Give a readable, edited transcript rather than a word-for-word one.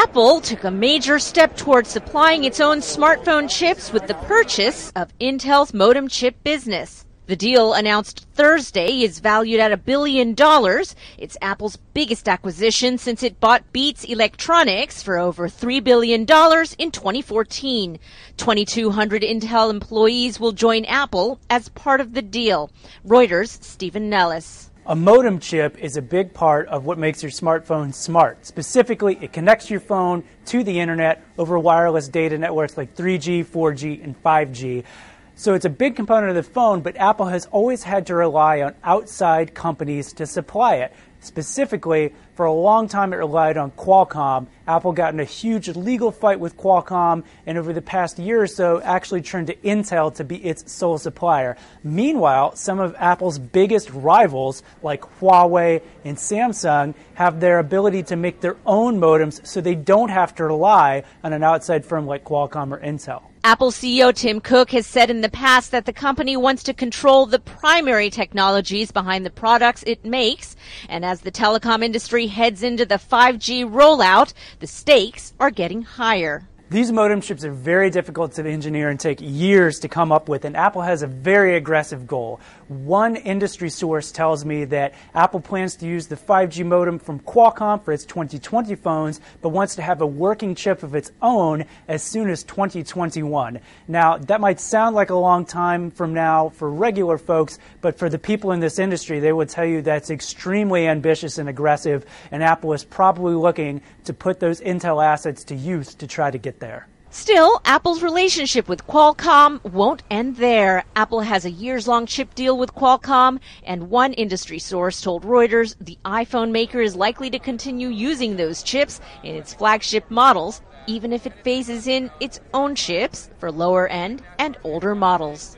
Apple took a major step towards supplying its own smartphone chips with the purchase of Intel's modem chip business. The deal, announced Thursday, is valued at $1 billion. It's Apple's biggest acquisition since it bought Beats Electronics for over $3 billion in 2014. 2,200 Intel employees will join Apple as part of the deal. Reuters' Stephen Nellis. A modem chip is a big part of what makes your smartphone smart. Specifically, it connects your phone to the internet over wireless data networks like 3G, 4G, and 5G. So it's a big component of the phone, but Apple has always had to rely on outside companies to supply it. Specifically, for a long time it relied on Qualcomm. Apple got in a huge legal fight with Qualcomm, and over the past year or so actually turned to Intel to be its sole supplier. Meanwhile, some of Apple's biggest rivals, like Huawei and Samsung, have their ability to make their own modems so they don't have to rely on an outside firm like Qualcomm or Intel. Apple CEO Tim Cook has said in the past that the company wants to control the primary technologies behind the products it makes. And as the telecom industry heads into the 5G rollout, the stakes are getting higher. These modem chips are very difficult to engineer and take years to come up with, and Apple has a very aggressive goal. One industry source tells me that Apple plans to use the 5G modem from Qualcomm for its 2020 phones, but wants to have a working chip of its own as soon as 2021. Now, that might sound like a long time from now for regular folks, but for the people in this industry, they would tell you that's extremely ambitious and aggressive, and Apple is probably looking to put those Intel assets to use to try to get there. Still, Apple's relationship with Qualcomm won't end there. Apple has a years-long chip deal with Qualcomm, and one industry source told Reuters the iPhone maker is likely to continue using those chips in its flagship models, even if it phases in its own chips for lower-end and older models.